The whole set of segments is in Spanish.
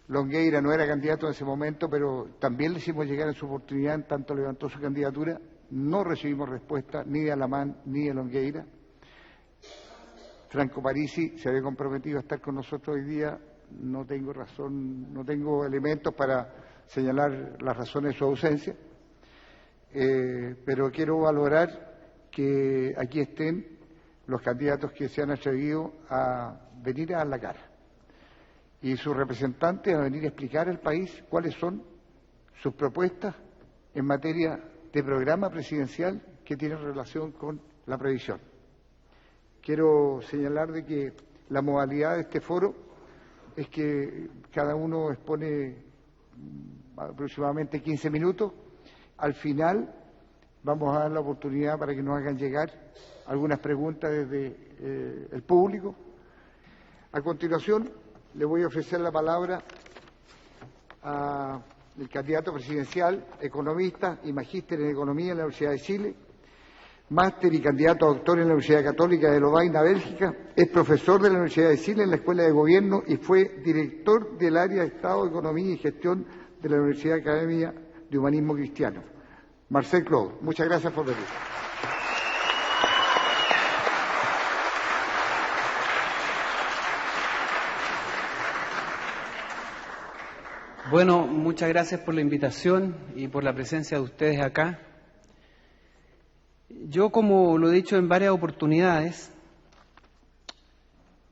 Longueira no era candidato en ese momento, pero también le hicimos llegar en su oportunidad, en tanto levantó su candidatura. No recibimos respuesta ni de Alamán ni de Longueira. Franco Parisi se había comprometido a estar con nosotros hoy día. No tengo razón, no tengo elementos para señalar las razones de su ausencia, pero quiero valorar que aquí estén los candidatos que se han atrevido a venir a dar la cara y sus representantes a venir a explicar al país cuáles son sus propuestas en materia de programa presidencial que tienen relación con la previsión. Quiero señalar de que la modalidad de este foro es que cada uno expone aproximadamente 15 minutos. Al final vamos a dar la oportunidad para que nos hagan llegar algunas preguntas desde el público. A continuación, le voy a ofrecer la palabra al candidato presidencial, economista y magíster en Economía en la Universidad de Chile, máster y candidato a doctor en la Universidad Católica de Lovaina, Bélgica, es profesor de la Universidad de Chile en la Escuela de Gobierno y fue director del área de Estado, Economía y Gestión de la Universidad Academia de Humanismo Cristiano. Marcel Claude, muchas gracias por venir. Bueno, muchas gracias por la invitación y por la presencia de ustedes acá. Yo, como lo he dicho en varias oportunidades,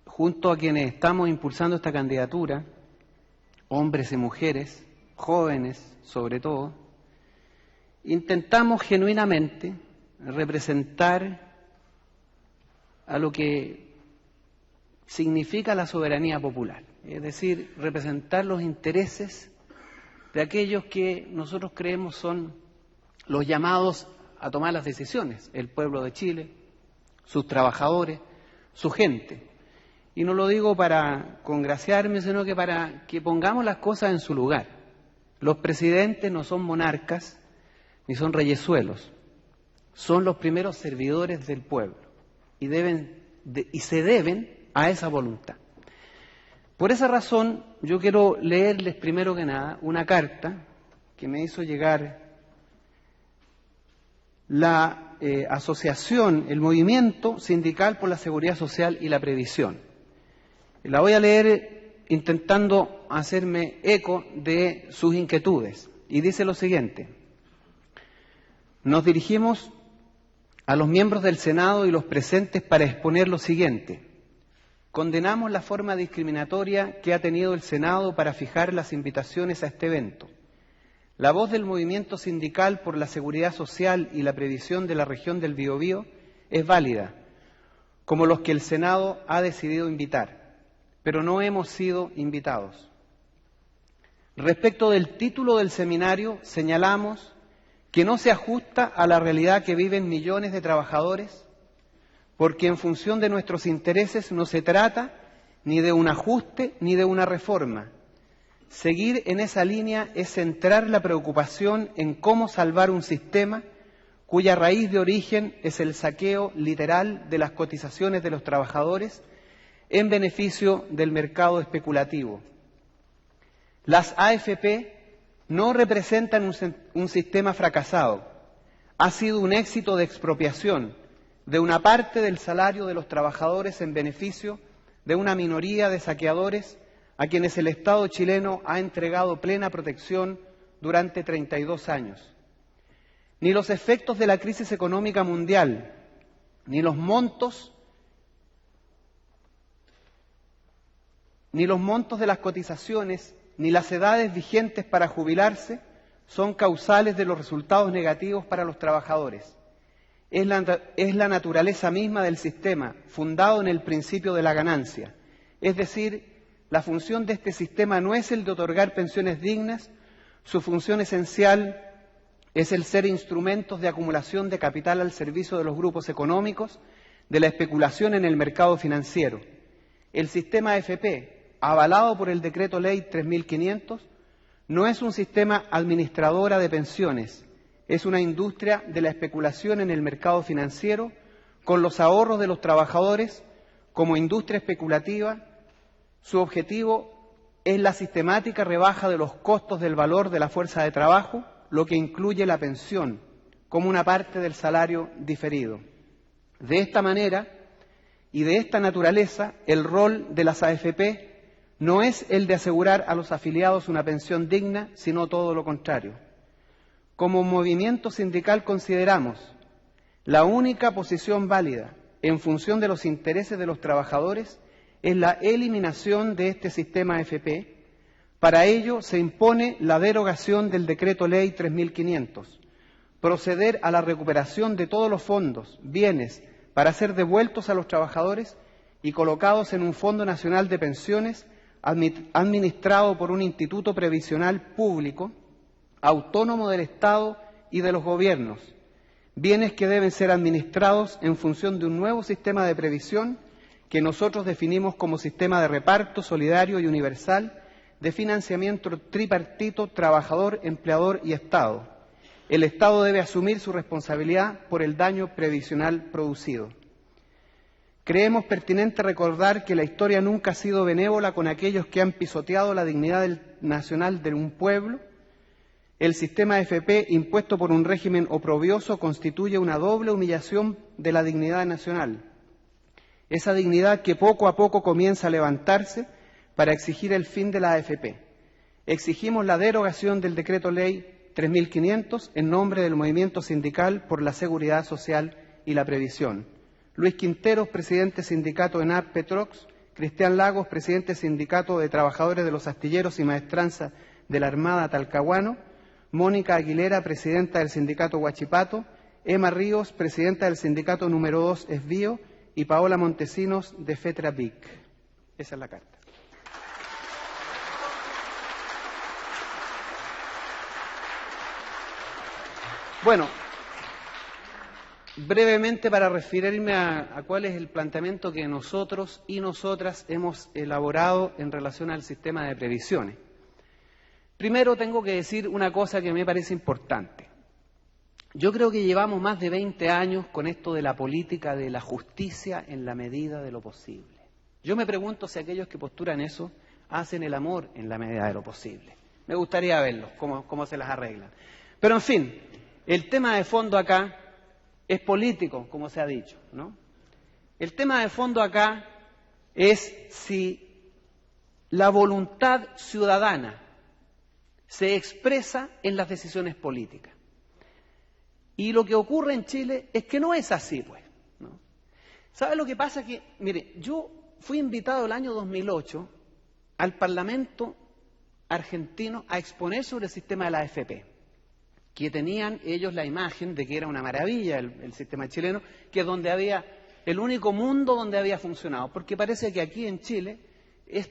junto a quienes estamos impulsando esta candidatura, hombres y mujeres, jóvenes sobre todo, intentamos genuinamente representar a lo que significa la soberanía popular, es decir, representar los intereses de aquellos que nosotros creemos son los llamados a tomar las decisiones, el pueblo de Chile, sus trabajadores, su gente. Y no lo digo para congraciarme, sino que para que pongamos las cosas en su lugar. Los presidentes no son monarcas ni son reyesuelos, son los primeros servidores del pueblo y se deben a esa voluntad. Por esa razón, yo quiero leerles primero que nada una carta que me hizo llegar la asociación, el Movimiento Sindical por la Seguridad Social y la Previsión. La voy a leer intentando hacerme eco de sus inquietudes. Y dice lo siguiente: nos dirigimos a los miembros del Senado y los presentes para exponer lo siguiente. Condenamos la forma discriminatoria que ha tenido el Senado para fijar las invitaciones a este evento. La voz del Movimiento Sindical por la Seguridad Social y la Previsión de la región del Biobío es válida, como los que el Senado ha decidido invitar, pero no hemos sido invitados. Respecto del título del seminario, señalamos que no se ajusta a la realidad que viven millones de trabajadores, porque en función de nuestros intereses no se trata ni de un ajuste ni de una reforma. Seguir en esa línea es centrar la preocupación en cómo salvar un sistema cuya raíz de origen es el saqueo literal de las cotizaciones de los trabajadores en beneficio del mercado especulativo. Las AFP no representan un sistema fracasado. Ha sido un éxito de expropiación de una parte del salario de los trabajadores en beneficio de una minoría de saqueadores a quienes el Estado chileno ha entregado plena protección durante 32 años. Ni los efectos de la crisis económica mundial, ni los montos de las cotizaciones, ni las edades vigentes para jubilarse son causales de los resultados negativos para los trabajadores. Es la naturaleza misma del sistema, fundado en el principio de la ganancia. Es decir, la función de este sistema no es el de otorgar pensiones dignas, su función esencial es el ser instrumentos de acumulación de capital al servicio de los grupos económicos, de la especulación en el mercado financiero. El sistema AFP, avalado por el Decreto Ley 3500, no es un sistema administradora de pensiones, es una industria de la especulación en el mercado financiero con los ahorros de los trabajadores como industria especulativa. Su objetivo es la sistemática rebaja de los costos del valor de la fuerza de trabajo, lo que incluye la pensión como una parte del salario diferido. De esta manera y de esta naturaleza, el rol de las AFP no es el de asegurar a los afiliados una pensión digna, sino todo lo contrario. Como movimiento sindical consideramos la única posición válida en función de los intereses de los trabajadores es la eliminación de este sistema AFP. Para ello se impone la derogación del Decreto Ley 3500, proceder a la recuperación de todos los fondos, bienes, para ser devueltos a los trabajadores y colocados en un Fondo Nacional de Pensiones administrado por un instituto previsional público, autónomo del Estado y de los gobiernos, bienes que deben ser administrados en función de un nuevo sistema de previsión que nosotros definimos como sistema de reparto solidario y universal de financiamiento tripartito, trabajador, empleador y Estado. El Estado debe asumir su responsabilidad por el daño previsional producido. Creemos pertinente recordar que la historia nunca ha sido benévola con aquellos que han pisoteado la dignidad nacional de un pueblo. El sistema AFP impuesto por un régimen oprobioso constituye una doble humillación de la dignidad nacional. Esa dignidad que poco a poco comienza a levantarse para exigir el fin de la AFP. Exigimos la derogación del Decreto Ley 3500 en nombre del Movimiento Sindical por la Seguridad Social y la Previsión. Luis Quinteros, presidente sindicato ENAP Petrox, Cristian Lagos, presidente sindicato de trabajadores de los astilleros y maestranza de la Armada Talcahuano, Mónica Aguilera, presidenta del sindicato Huachipato, Emma Ríos, presidenta del sindicato número 2 Esbío y Paola Montesinos de FETRAPIC. Esa es la carta. Bueno, brevemente para referirme a cuál es el planteamiento que nosotros y nosotras hemos elaborado en relación al sistema de previsiones. Primero tengo que decir una cosa que me parece importante. Yo creo que llevamos más de 20 años con esto de la política de la justicia en la medida de lo posible. Yo me pregunto si aquellos que postulan eso hacen el amor en la medida de lo posible. Me gustaría verlos, cómo se las arreglan. Pero en fin, el tema de fondo acá es político, como se ha dicho, ¿no? El tema de fondo acá es si la voluntad ciudadana se expresa en las decisiones políticas. Y lo que ocurre en Chile es que no es así, pues, ¿no? ¿Sabe lo que pasa? Que, mire, yo fui invitado el año 2008 al Parlamento argentino a exponer sobre el sistema de la AFP, que tenían ellos la imagen de que era una maravilla el sistema chileno, que es donde había el único mundo donde había funcionado, porque parece que aquí en Chile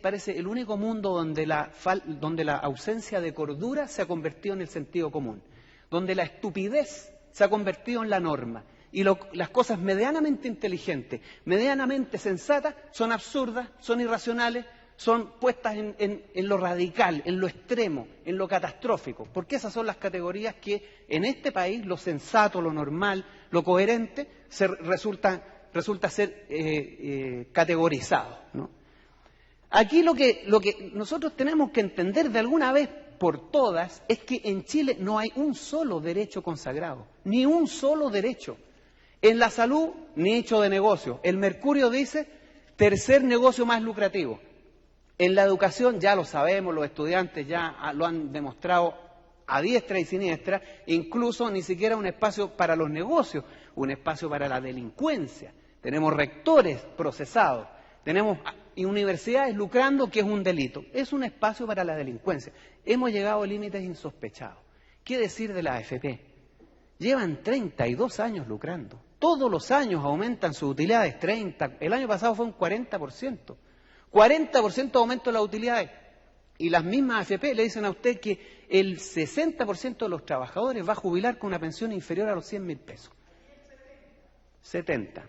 parece el único mundo donde la ausencia de cordura se ha convertido en el sentido común, donde la estupidez se ha convertido en la norma y las cosas medianamente inteligentes, medianamente sensatas, son absurdas, son irracionales, son puestas en lo radical, en lo extremo, en lo catastrófico, porque esas son las categorías que en este país lo sensato, lo normal, lo coherente resulta ser categorizado, ¿no? Aquí lo que nosotros tenemos que entender de alguna vez por todas es que en Chile no hay un solo derecho consagrado, ni un solo derecho. En la salud, nicho de negocio. El Mercurio dice, tercer negocio más lucrativo. En la educación, ya lo sabemos, los estudiantes ya lo han demostrado a diestra y siniestra, incluso ni siquiera un espacio para los negocios, un espacio para la delincuencia. Tenemos rectores procesados, tenemos universidades lucrando, que es un delito. Es un espacio para la delincuencia. Hemos llegado a límites insospechados. ¿Qué decir de la AFP? Llevan 32 años lucrando. Todos los años aumentan sus utilidades, 30. El año pasado fue un 40%. 40% de aumento de las utilidades. Y las mismas AFP le dicen a usted que el 60% de los trabajadores va a jubilar con una pensión inferior a los 100.000 pesos. 70.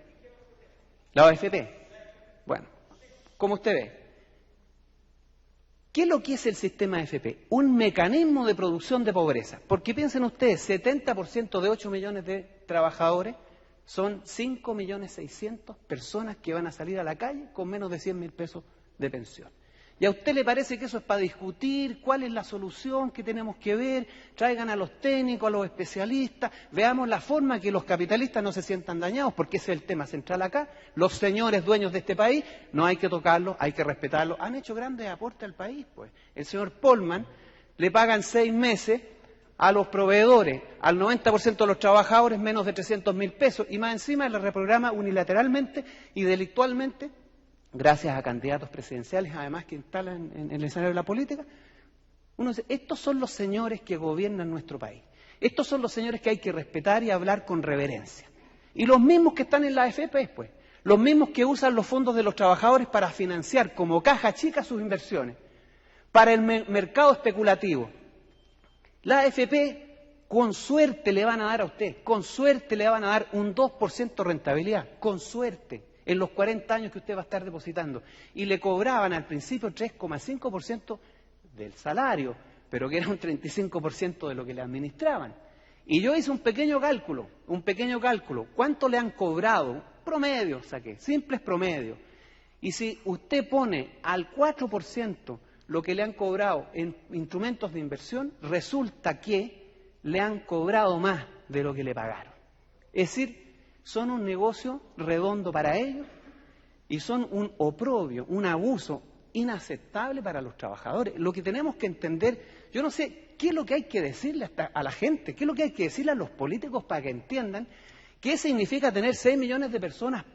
La AFP. Bueno, como usted ve, ¿qué es lo que es el sistema AFP? Un mecanismo de producción de pobreza. Porque piensen ustedes, 70% de 8 millones de trabajadores son 5.600.000 personas que van a salir a la calle con menos de 100.000 pesos de pensión. ¿Y a usted le parece que eso es para discutir cuál es la solución que tenemos que ver? Traigan a los técnicos, a los especialistas, veamos la forma que los capitalistas no se sientan dañados, porque ese es el tema central acá. Los señores dueños de este país, no hay que tocarlos, hay que respetarlos. Han hecho grandes aportes al país, pues. El señor Polman le pagan 6 meses a los proveedores, al 90% de los trabajadores menos de 300.000 pesos, y más encima le reprograma unilateralmente y delictualmente, gracias a candidatos presidenciales, además, que instalan en el escenario de la política. Uno dice, estos son los señores que gobiernan nuestro país. Estos son los señores que hay que respetar y hablar con reverencia. Y los mismos que están en la AFP, pues. Los mismos que usan los fondos de los trabajadores para financiar como caja chica sus inversiones. Para el mercado especulativo. La AFP, con suerte le van a dar a usted, con suerte le van a dar un 2% de rentabilidad. Con suerte. En los 40 años que usted va a estar depositando. Y le cobraban al principio 3,5% del salario, pero que era un 35% de lo que le administraban. Y yo hice un pequeño cálculo. ¿Cuánto le han cobrado? Promedio saqué, simples promedios. Y si usted pone al 4% lo que le han cobrado en instrumentos de inversión, resulta que le han cobrado más de lo que le pagaron. Es decir, son un negocio redondo para ellos y son un oprobio, un abuso inaceptable para los trabajadores. Lo que tenemos que entender, yo no sé qué es lo que hay que decirle a la gente, qué es lo que hay que decirle a los políticos para que entiendan qué significa tener 6 millones de personas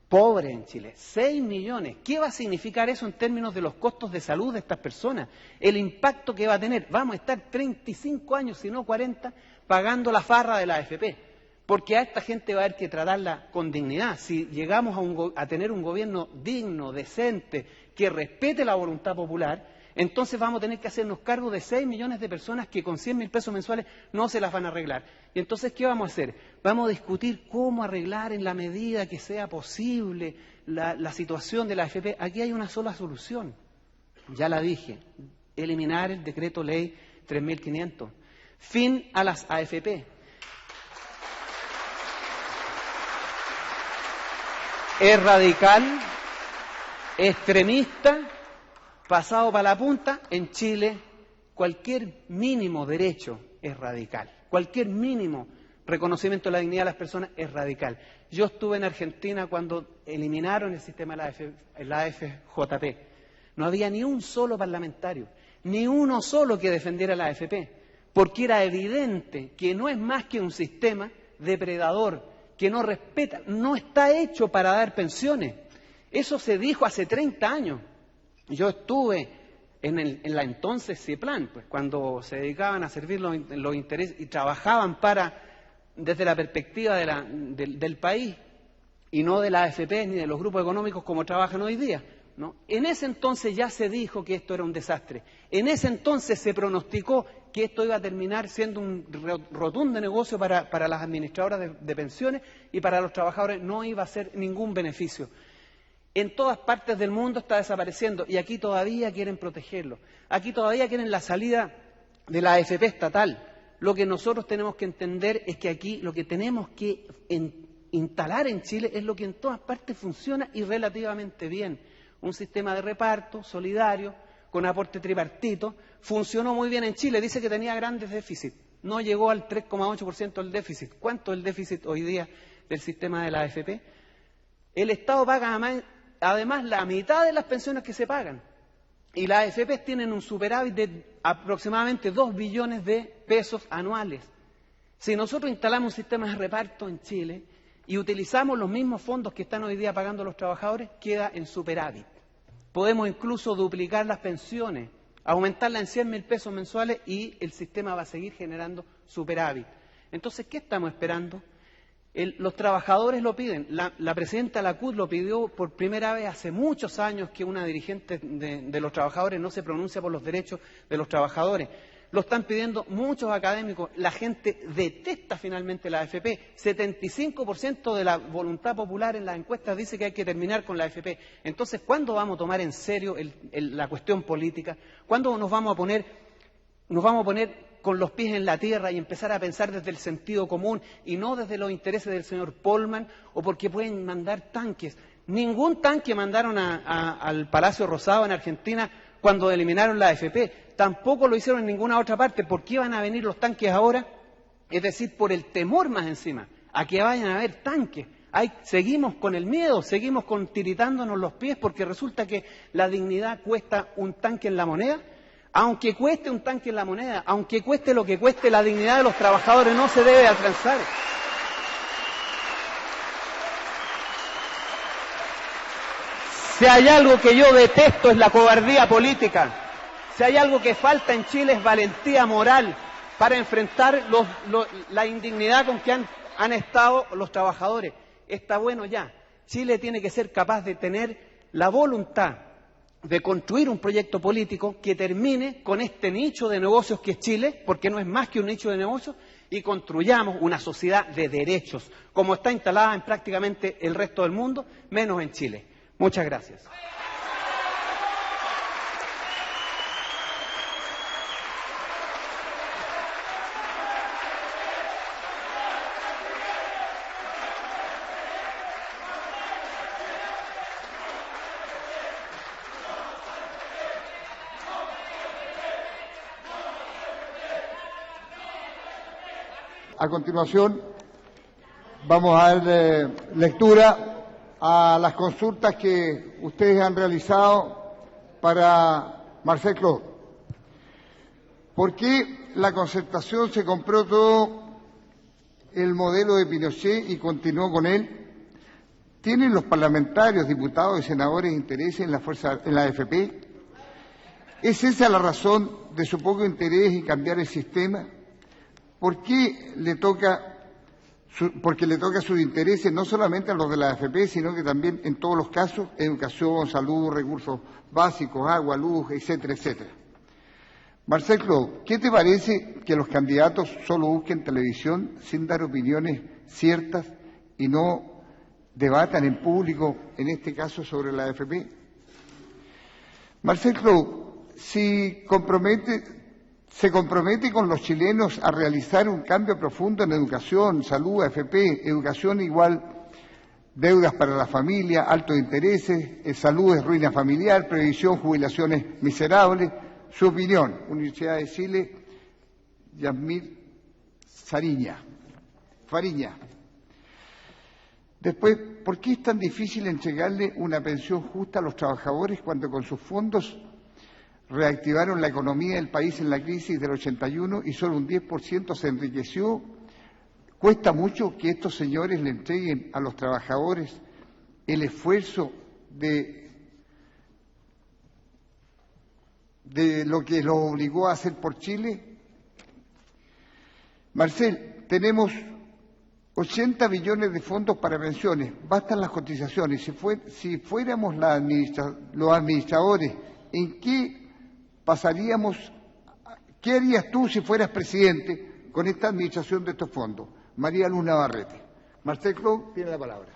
pobres en Chile. 6 millones. ¿Qué va a significar eso en términos de los costos de salud de estas personas? El impacto que va a tener. Vamos a estar 35 años, si no 40, pagando la farra de la AFP. Porque a esta gente va a haber que tratarla con dignidad. Si llegamos a tener un gobierno digno, decente, que respete la voluntad popular, entonces vamos a tener que hacernos cargo de 6 millones de personas que con 100.000 pesos mensuales no se las van a arreglar. Y entonces, ¿qué vamos a hacer? Vamos a discutir cómo arreglar en la medida que sea posible la situación de la AFP. Aquí hay una sola solución. Ya la dije. Eliminar el decreto ley 3.500. Fin a las AFP. Es radical, extremista, pasado para la punta. En Chile, cualquier mínimo derecho es radical. Cualquier mínimo reconocimiento de la dignidad de las personas es radical. Yo estuve en Argentina cuando eliminaron el sistema de la AFJP. No había ni un solo parlamentario, ni uno solo que defendiera la AFP, porque era evidente que no es más que un sistema depredador, que no respeta, no está hecho para dar pensiones. Eso se dijo hace 30 años. Yo estuve en la entonces CIEPLAN, pues, cuando se dedicaban a servir los intereses y trabajaban desde la perspectiva del país y no de la AFP ni de los grupos económicos como trabajan hoy día, ¿no? En ese entonces ya se dijo que esto era un desastre. En ese entonces se pronosticó que esto iba a terminar siendo un rotundo negocio para las administradoras de pensiones y para los trabajadores no iba a ser ningún beneficio. En todas partes del mundo está desapareciendo y aquí todavía quieren protegerlo. Aquí todavía quieren la salida de la AFP estatal. Lo que nosotros tenemos que entender es que aquí lo que tenemos que instalar en Chile es lo que en todas partes funciona y relativamente bien. Un sistema de reparto solidario, con aporte tripartito, funcionó muy bien en Chile. Dice que tenía grandes déficits. No llegó al 3,8% del déficit. ¿Cuánto es el déficit hoy día del sistema de la AFP? El Estado paga además la mitad de las pensiones que se pagan. Y las AFP tienen un superávit de aproximadamente 2 billones de pesos anuales. Si nosotros instalamos un sistema de reparto en Chile y utilizamos los mismos fondos que están hoy día pagando los trabajadores, queda en superávit. Podemos incluso duplicar las pensiones, aumentarlas en 100.000 pesos mensuales y el sistema va a seguir generando superávit. Entonces, ¿qué estamos esperando? Los trabajadores lo piden. La presidenta de la CUT lo pidió por primera vez hace muchos años, que una dirigente de los trabajadores no se pronuncia por los derechos de los trabajadores. Lo están pidiendo muchos académicos. La gente detesta finalmente la AFP. 75% de la voluntad popular en las encuestas dice que hay que terminar con la AFP. Entonces, ¿cuándo vamos a tomar en serio la cuestión política? ¿Cuándo nos vamos a poner con los pies en la tierra y empezar a pensar desde el sentido común y no desde los intereses del señor Polman o porque pueden mandar tanques? Ningún tanque mandaron al Palacio Rosado en Argentina cuando eliminaron la AFP. Tampoco lo hicieron en ninguna otra parte. ¿Por qué van a venir los tanques ahora? Es decir, por el temor más encima, a que vayan a haber tanques. Seguimos con el miedo, seguimos tiritándonos los pies porque resulta que la dignidad cuesta un tanque en La Moneda. Aunque cueste un tanque en La Moneda, aunque cueste lo que cueste, la dignidad de los trabajadores no se debe alcanzar. Si hay algo que yo detesto es la cobardía política. Si hay algo que falta en Chile es valentía moral para enfrentar la indignidad con que han estado los trabajadores. Está bueno ya. Chile tiene que ser capaz de tener la voluntad de construir un proyecto político que termine con este nicho de negocios que es Chile, porque no es más que un nicho de negocios, y construyamos una sociedad de derechos, como está instalada en prácticamente el resto del mundo, menos en Chile. Muchas gracias. A continuación, vamos a dar lectura a las consultas que ustedes han realizado para Marcel Clos. ¿Por qué la Concertación se compró todo el modelo de Pinochet y continuó con él? ¿Tienen los parlamentarios, diputados y senadores interés en la AFP? ¿Es esa la razón de su poco interés en cambiar el sistema? ¿Por qué le toca porque le toca sus intereses no solamente a los de la AFP, sino que también en todos los casos, educación, salud, recursos básicos, agua, luz, etcétera, etcétera? Marcel Clos, ¿qué te parece que los candidatos solo busquen televisión sin dar opiniones ciertas y no debatan en público, en este caso sobre la AFP? Marcel Clos, se compromete con los chilenos a realizar un cambio profundo en educación, salud, AFP, educación igual, deudas para la familia, altos intereses, salud es ruina familiar, previsión, jubilaciones miserables. Su opinión, Universidad de Chile, Yasmir Fariña. Después, ¿por qué es tan difícil entregarle una pensión justa a los trabajadores cuando con sus fondos reactivaron la economía del país en la crisis del 81 y solo un 10% se enriqueció? ¿Cuesta mucho que estos señores le entreguen a los trabajadores el esfuerzo de lo que los obligó a hacer por Chile? Marcel, tenemos 80 billones de fondos para pensiones, bastan las cotizaciones. Si fuéramos los administradores, ¿en qué pasaríamos? ¿Qué harías tú si fueras presidente con esta administración de estos fondos? María Luz Navarrete. Marcel Clos tiene la palabra.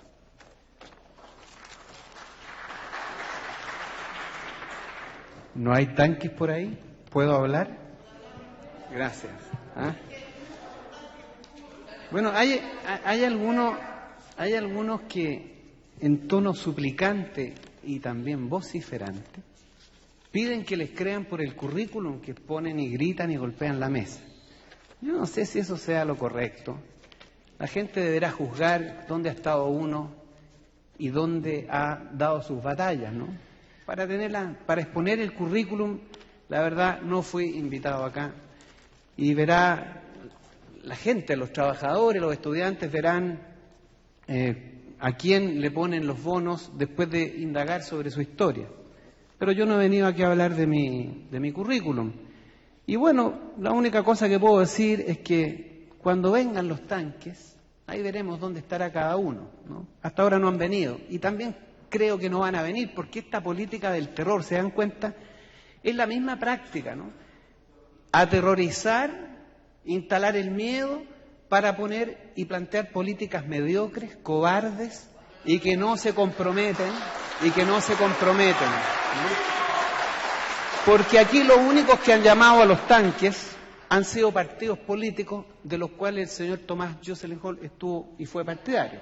¿No hay tanques por ahí? ¿Puedo hablar? Gracias. ¿Ah? Bueno, hay algunos que en tono suplicante y también vociferante piden que les crean por el currículum que ponen y gritan y golpean la mesa. Yo no sé si eso sea lo correcto. La gente deberá juzgar dónde ha estado uno y dónde ha dado sus batallas, ¿no? Para exponer el currículum, la verdad, no fui invitado acá. Y verá la gente, los trabajadores, los estudiantes verán a quién le ponen los bonos después de indagar sobre su historia. Pero yo no he venido aquí a hablar de mi currículum. Y bueno, la única cosa que puedo decir es que cuando vengan los tanques, ahí veremos dónde estará cada uno, ¿no? Hasta ahora no han venido. Y también creo que no van a venir, porque esta política del terror, ¿se dan cuenta? Es la misma práctica, ¿no? Aterrorizar, instalar el miedo para poner y plantear políticas mediocres, cobardes y que no se comprometen, ¿no? Porque aquí los únicos que han llamado a los tanques han sido partidos políticos de los cuales el señor Tomás Jocelyn Hall estuvo y fue partidario.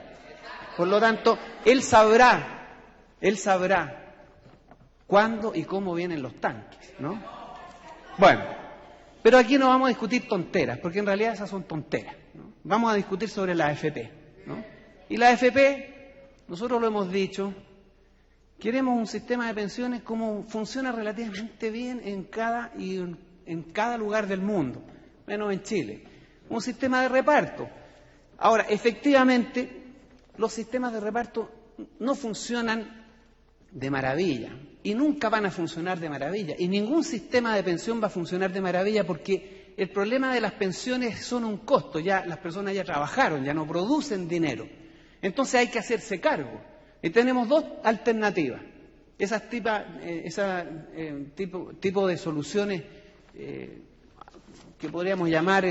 Por lo tanto, él sabrá él sabrá cuándo y cómo vienen los tanques, ¿no? Bueno, pero aquí no vamos a discutir tonteras, porque en realidad esas son tonteras, ¿no? Vamos a discutir sobre la AFP, ¿no? Y la AFP, nosotros lo hemos dicho, queremos un sistema de pensiones como funciona relativamente bien en cada lugar del mundo, menos en Chile. Un sistema de reparto. Ahora, efectivamente, los sistemas de reparto no funcionan de maravilla y nunca van a funcionar de maravilla. Y ningún sistema de pensión va a funcionar de maravilla porque el problema de las pensiones son un costo. Ya las personas ya trabajaron, ya no producen dinero. Entonces hay que hacerse cargo. Y tenemos dos alternativas. Ese tipo de soluciones que podríamos llamar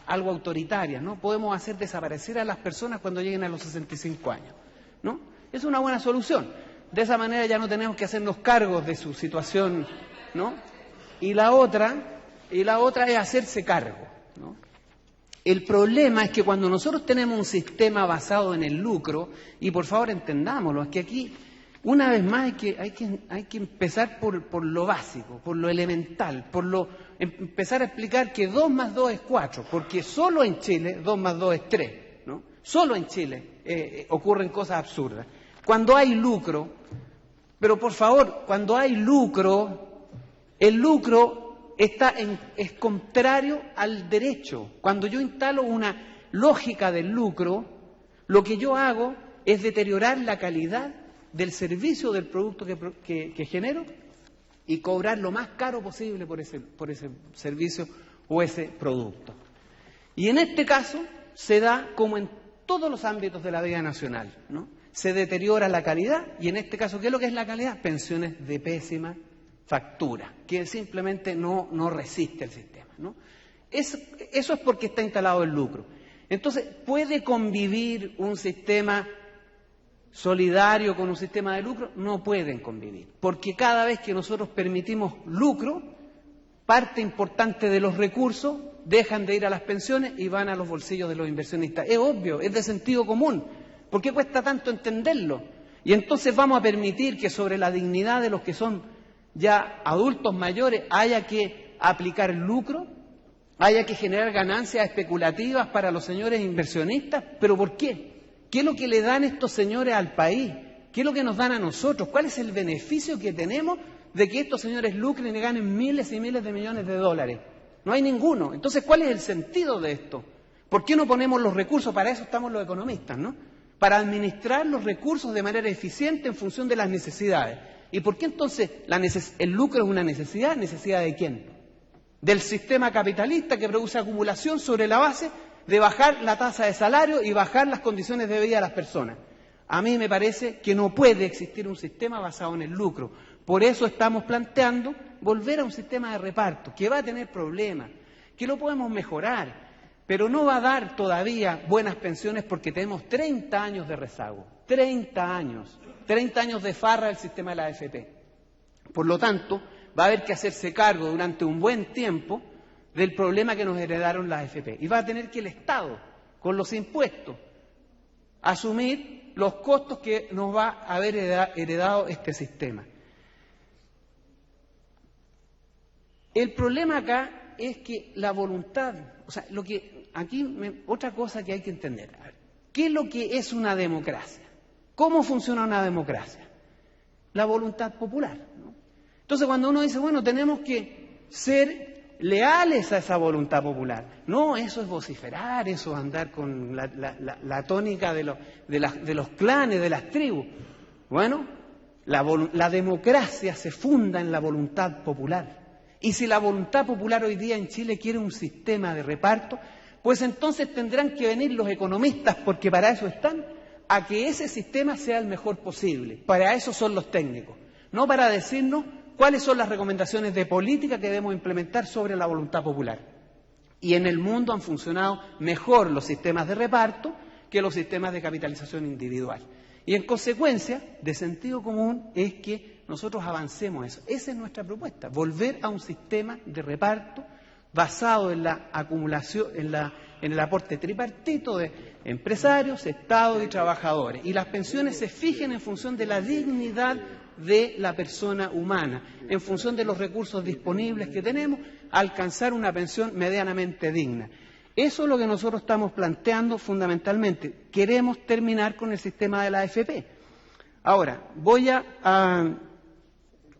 algo autoritarias, ¿no? Podemos hacer desaparecer a las personas cuando lleguen a los 65 años, ¿no? Es una buena solución. De esa manera ya no tenemos que hacernos cargos de su situación, ¿no? Y la otra es hacerse cargo, ¿no? El problema es que cuando nosotros tenemos un sistema basado en el lucro, y por favor entendámoslo, es que aquí, una vez más, hay que empezar por lo básico, por lo elemental, empezar a explicar que 2 más 2 es 4, porque solo en Chile 2 más 2 es 3, ¿no? Solo en Chile ocurren cosas absurdas. Cuando hay lucro, pero por favor, cuando hay lucro, el lucro es contrario al derecho. Cuando yo instalo una lógica del lucro, lo que yo hago es deteriorar la calidad del servicio del producto que genero y cobrar lo más caro posible por ese servicio o ese producto. Y en este caso se da como en todos los ámbitos de la vida nacional, ¿no? Se deteriora la calidad y en este caso, ¿qué es lo que es la calidad? Pensiones de pésima factura, que simplemente no resiste el sistema, ¿no? Eso es porque está instalado el lucro. Entonces, ¿puede convivir un sistema solidario con un sistema de lucro? No pueden convivir, porque cada vez que nosotros permitimos lucro, parte importante de los recursos dejan de ir a las pensiones y van a los bolsillos de los inversionistas. Es obvio, es de sentido común. ¿Por qué cuesta tanto entenderlo? Y entonces vamos a permitir que sobre la dignidad de los que son ya adultos mayores haya que aplicar lucro, haya que generar ganancias especulativas para los señores inversionistas. ¿Pero por qué? ¿Qué es lo que le dan estos señores al país? ¿Qué es lo que nos dan a nosotros? ¿Cuál es el beneficio que tenemos de que estos señores lucren y ganen miles y miles de millones de dólares? No hay ninguno. Entonces, ¿cuál es el sentido de esto? ¿Por qué no ponemos los recursos? Para eso estamos los economistas, ¿no? Para administrar los recursos de manera eficiente en función de las necesidades. ¿Y por qué entonces el lucro es una necesidad? ¿Necesidad de quién? Del sistema capitalista que produce acumulación sobre la base de bajar la tasa de salario y bajar las condiciones de vida de las personas. A mí me parece que no puede existir un sistema basado en el lucro. Por eso estamos planteando volver a un sistema de reparto, que va a tener problemas, que lo podemos mejorar, pero no va a dar todavía buenas pensiones porque tenemos 30 años de rezago, 30 años de farra del sistema de la AFP. Por lo tanto, va a haber que hacerse cargo durante un buen tiempo del problema que nos heredaron las AFP. Y va a tener que el Estado, con los impuestos, asumir los costos que nos va a haber heredado este sistema. El problema acá es que la voluntad, o sea, otra cosa que hay que entender, ¿qué es lo que es una democracia? ¿Cómo funciona una democracia? La voluntad popular, ¿no? Entonces, cuando uno dice, bueno, tenemos que ser leales a esa voluntad popular, no, eso es vociferar, eso es andar con la tónica de los clanes, de las tribus. Bueno, la democracia se funda en la voluntad popular. Y si la voluntad popular hoy día en Chile quiere un sistema de reparto, pues entonces tendrán que venir los economistas, porque para eso están, a que ese sistema sea el mejor posible. Para eso son los técnicos, no para decirnos cuáles son las recomendaciones de política que debemos implementar sobre la voluntad popular. Y en el mundo han funcionado mejor los sistemas de reparto que los sistemas de capitalización individual. Y en consecuencia, de sentido común, es que nosotros avancemos eso. Esa es nuestra propuesta, volver a un sistema de reparto basado en la acumulación, en el aporte tripartito de empresarios, Estado y trabajadores. Y las pensiones se fijen en función de la dignidad de la persona humana, en función de los recursos disponibles que tenemos, alcanzar una pensión medianamente digna. Eso es lo que nosotros estamos planteando fundamentalmente. Queremos terminar con el sistema de la AFP. Ahora, voy a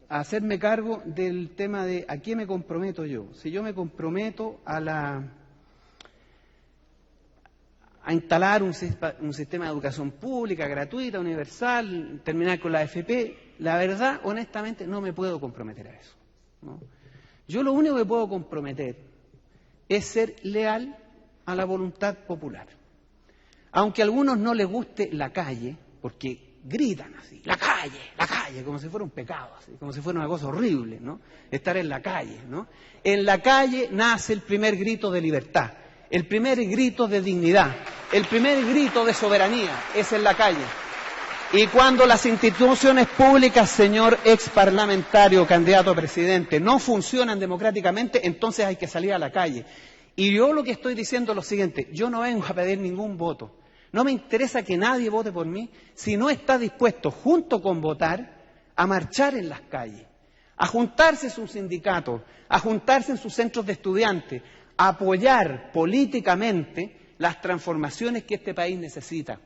hacerme cargo del tema de a qué me comprometo yo. Si yo me comprometo a instalar un sistema de educación pública, gratuita, universal, terminar con la AFP, la verdad, honestamente, no me puedo comprometer a eso, ¿no? Yo lo único que puedo comprometer es ser leal a la voluntad popular. Aunque a algunos no les guste la calle, porque gritan así, la calle, como si fuera un pecado, así, como si fuera una cosa horrible, ¿no? Estar en la calle, ¿no? En la calle nace el primer grito de libertad, el primer grito de dignidad, el primer grito de soberanía, es en la calle. Y cuando las instituciones públicas, señor ex parlamentario, candidato a presidente, no funcionan democráticamente, entonces hay que salir a la calle. Y yo lo que estoy diciendo es lo siguiente: yo no vengo a pedir ningún voto. No me interesa que nadie vote por mí si no está dispuesto, junto con votar, a marchar en las calles, a juntarse en sus sindicatos, a juntarse en sus centros de estudiantes, a apoyar políticamente las transformaciones que este país necesita.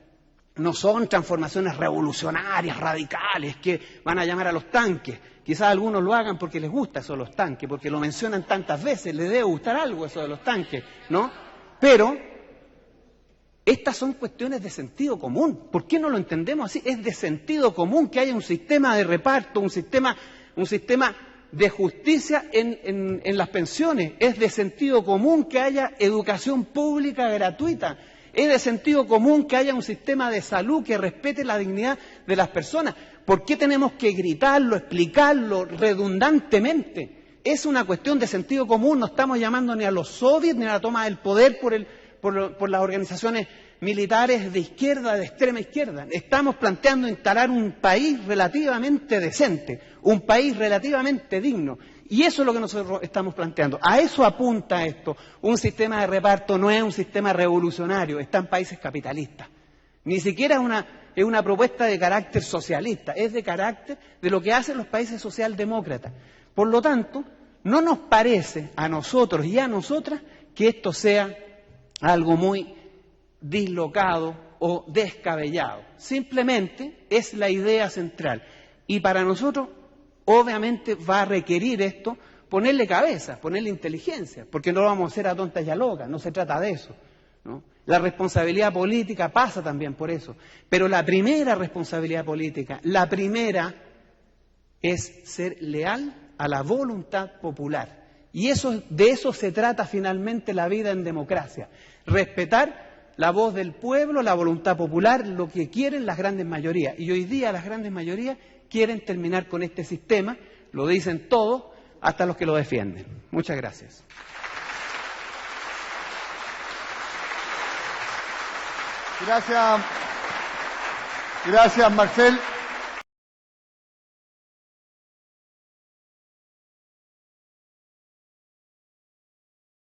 No son transformaciones revolucionarias, radicales, que van a llamar a los tanques. Quizás algunos lo hagan porque les gusta eso de los tanques, porque lo mencionan tantas veces, les debe gustar algo eso de los tanques, ¿no? Pero estas son cuestiones de sentido común. ¿Por qué no lo entendemos así? Es de sentido común que haya un sistema de reparto, un sistema de justicia en las pensiones. Es de sentido común que haya educación pública gratuita. Es de sentido común que haya un sistema de salud que respete la dignidad de las personas. ¿Por qué tenemos que gritarlo, explicarlo redundantemente? Es una cuestión de sentido común. No estamos llamando ni a los soviets ni a la toma del poder por las organizaciones militares de izquierda, de extrema izquierda. Estamos planteando instalar un país relativamente decente, un país relativamente digno. Y eso es lo que nosotros estamos planteando. A eso apunta esto. Un sistema de reparto no es un sistema revolucionario, está en países capitalistas. Ni siquiera es una propuesta de carácter socialista, es de carácter de lo que hacen los países socialdemócratas. Por lo tanto, no nos parece a nosotros y a nosotras que esto sea algo muy dislocado o descabellado. Simplemente es la idea central. Y para nosotros, obviamente, va a requerir esto ponerle cabeza, ponerle inteligencia, porque no lo vamos a hacer a tontas y a locas, no se trata de eso, ¿no? La responsabilidad política pasa también por eso. Pero la primera responsabilidad política, la primera, es ser leal a la voluntad popular. Y de eso se trata finalmente la vida en democracia. Respetar la voz del pueblo, la voluntad popular, lo que quieren las grandes mayorías. Y hoy día las grandes mayorías quieren terminar con este sistema, lo dicen todos, hasta los que lo defienden. Muchas gracias. Gracias, Marcel.